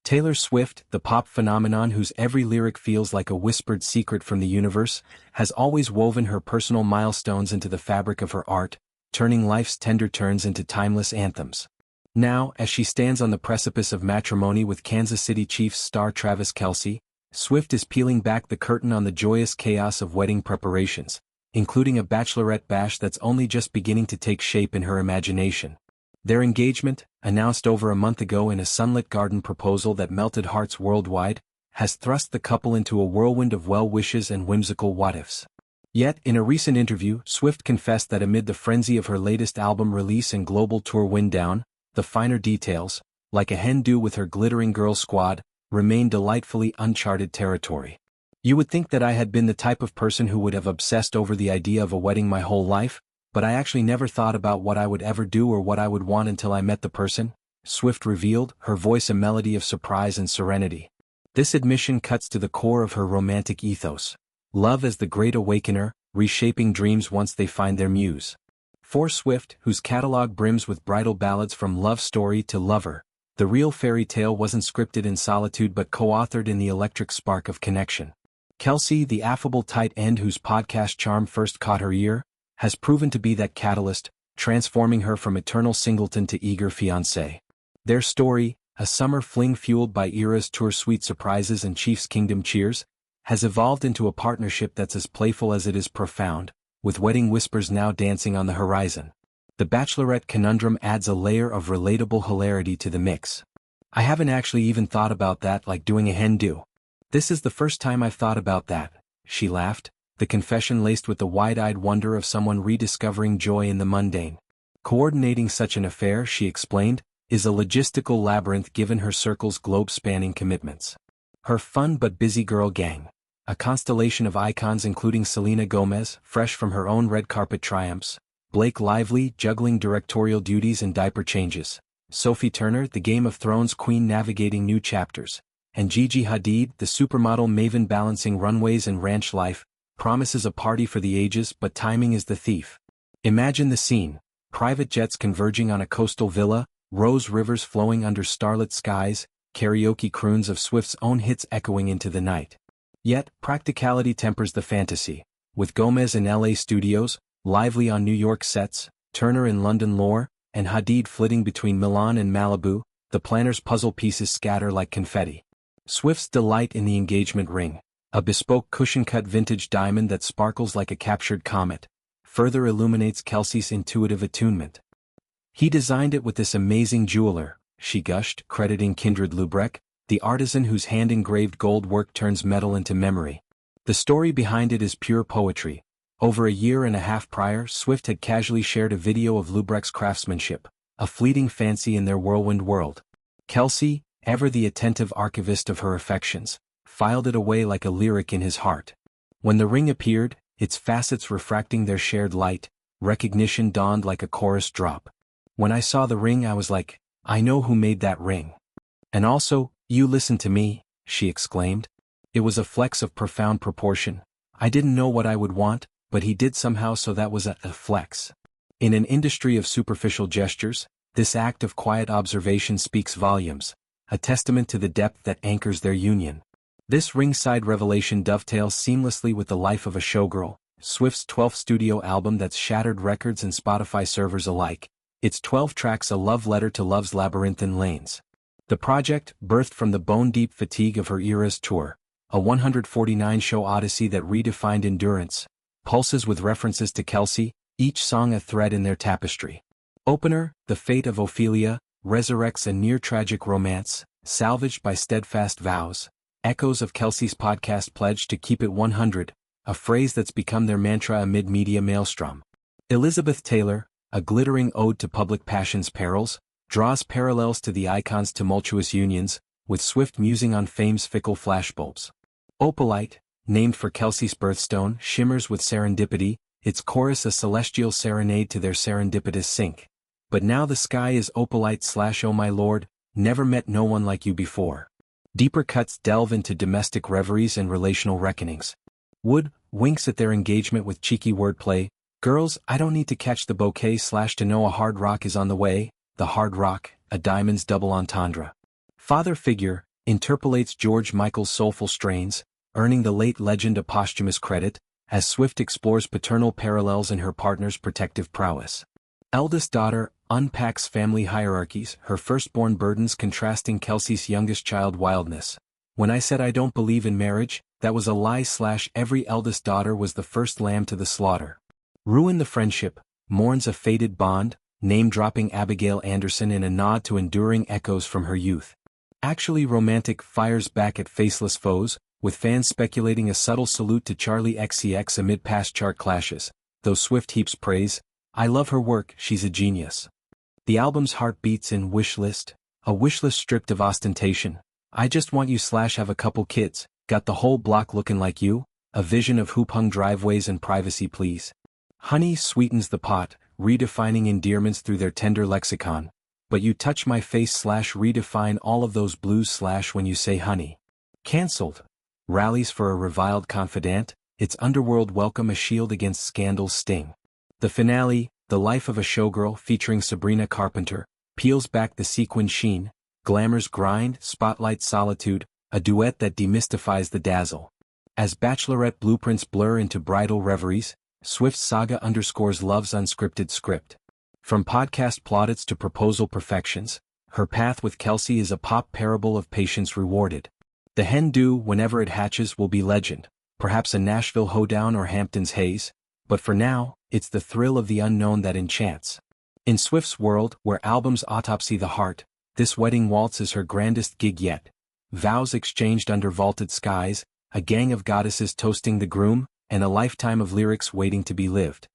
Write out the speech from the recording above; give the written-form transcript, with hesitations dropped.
Taylor Swift, the pop phenomenon whose every lyric feels like a whispered secret from the universe, has always woven her personal milestones into the fabric of her art, turning life's tender turns into timeless anthems. Now, as she stands on the precipice of matrimony with Kansas City Chiefs star Travis Kelce, Swift is peeling back the curtain on the joyous chaos of wedding preparations, including a bachelorette bash that's only just beginning to take shape in her imagination. Their engagement, announced over a month ago in a sunlit garden proposal that melted hearts worldwide, has thrust the couple into a whirlwind of well-wishes and whimsical what-ifs. Yet, in a recent interview, Swift confessed that amid the frenzy of her latest album release and global tour wind down, the finer details, like a hen do with her glittering girl squad, remain delightfully uncharted territory. You would think that I had been the type of person who would have obsessed over the idea of a wedding my whole life, but I actually never thought about what I would ever do or what I would want until I met the person, Swift revealed, her voice a melody of surprise and serenity. This admission cuts to the core of her romantic ethos. Love as the great awakener, reshaping dreams once they find their muse. For Swift, whose catalog brims with bridal ballads from love story to lover, the real fairy tale wasn't scripted in solitude but co-authored in the electric spark of connection. Kelce, the affable tight end whose podcast charm first caught her ear, has proven to be that catalyst, transforming her from eternal singleton to eager fiancé. Their story, a summer fling fueled by Eras Tour sweet surprises and Chiefs Kingdom cheers, has evolved into a partnership that's as playful as it is profound, with wedding whispers now dancing on the horizon. The Bachelorette conundrum adds a layer of relatable hilarity to the mix. I haven't actually even thought about that, like doing a hen do. This is the first time I've thought about that, she laughed, the confession laced with the wide-eyed wonder of someone rediscovering joy in the mundane. Coordinating such an affair, she explained, is a logistical labyrinth given her circle's globe-spanning commitments. Her fun but busy girl gang, a constellation of icons including Selena Gomez, fresh from her own red carpet triumphs, Blake Lively juggling directorial duties and diaper changes, Sophie Turner, the Game of Thrones queen navigating new chapters, and Gigi Hadid, the supermodel maven balancing runways and ranch life, promises a party for the ages, but timing is the thief. Imagine the scene: private jets converging on a coastal villa, rose rivers flowing under starlit skies, karaoke croons of Swift's own hits echoing into the night. Yet, practicality tempers the fantasy, with Gomez in LA studios, Lively on New York sets, Turner in London lore, and Hadid flitting between Milan and Malibu. The planner's puzzle pieces scatter like confetti. Swift's delight in the engagement ring, a bespoke cushion-cut vintage diamond that sparkles like a captured comet, further illuminates Kelce's intuitive attunement. He designed it with this amazing jeweler, she gushed, crediting Kindred Lubeck, the artisan whose hand-engraved gold work turns metal into memory. The story behind it is pure poetry. Over a year and a half prior, Swift had casually shared a video of Lubeck's craftsmanship, a fleeting fancy in their whirlwind world. Kelce, ever the attentive archivist of her affections, filed it away like a lyric in his heart. When the ring appeared, its facets refracting their shared light, recognition dawned like a chorus drop. When I saw the ring I was like, I know who made that ring. And also, you listen to me, she exclaimed. It was a flex of profound proportion. I didn't know what I would want, but he did somehow, so that was a flex. In an industry of superficial gestures, this act of quiet observation speaks volumes, a testament to the depth that anchors their union. This ringside revelation dovetails seamlessly with the life of a showgirl, Swift's 12th studio album that's shattered records and Spotify servers alike. Its 12 tracks a love letter to love's labyrinthine lanes. The project, birthed from the bone-deep fatigue of her Eras tour, a 149-show odyssey that redefined endurance, pulses with references to Kelce, each song a thread in their tapestry. Opener, The Fate of Ophelia, resurrects a near-tragic romance, salvaged by steadfast vows, echoes of Kelce's podcast pledge to keep it 100, a phrase that's become their mantra amid media maelstrom. Elizabeth Taylor, a glittering ode to public passion's perils, draws parallels to the icon's tumultuous unions, with Swift musing on fame's fickle flashbulbs. Opalite, named for Kelce's birthstone, shimmers with serendipity, its chorus a celestial serenade to their serendipitous sync. But now the sky is opalite / oh my lord, never met no one like you before. Deeper cuts delve into domestic reveries and relational reckonings. Wood winks at their engagement with cheeky wordplay. Girls, I don't need to catch the bouquet / to know a hard rock is on the way. The hard rock, a diamond's double entendre. Father figure, interpolates George Michael's soulful strains, earning the late legend a posthumous credit, as Swift explores paternal parallels in her partner's protective prowess. Eldest daughter unpacks family hierarchies, her firstborn burdens contrasting Kelce's youngest child wildness. When I said I don't believe in marriage, that was a lie. Every eldest daughter was the first lamb to the slaughter. Ruin the friendship, mourns a fated bond, name-dropping Abigail Anderson in a nod to enduring echoes from her youth. Actually romantic fires back at faceless foes, with fans speculating a subtle salute to Charlie XCX amid past chart clashes, though Swift heaps praise. I love her work, she's a genius. The album's heart beats in Wish List, a wish list stripped of ostentation. I just want you / have a couple kids, got the whole block looking like you, a vision of hoop-hung driveways and privacy please. Honey sweetens the pot, redefining endearments through their tender lexicon. But you touch my face / redefine all of those blues / when you say honey. Cancelled. Rallies for a reviled confidant, its underworld welcome a shield against scandal's sting. The finale, The Life of a Showgirl featuring Sabrina Carpenter, peels back the sequin sheen, glamour's grind, spotlight solitude, a duet that demystifies the dazzle. As Bachelorette blueprints blur into bridal reveries, Swift's saga underscores love's unscripted script. From podcast plaudits to proposal perfections, her path with Kelce is a pop parable of patience rewarded. The hen do whenever it hatches will be legend, perhaps a Nashville hoedown or Hampton's haze, but for now, it's the thrill of the unknown that enchants. In Swift's world, where albums autopsy the heart, this wedding waltz is her grandest gig yet. Vows exchanged under vaulted skies, a gang of goddesses toasting the groom, and a lifetime of lyrics waiting to be lived.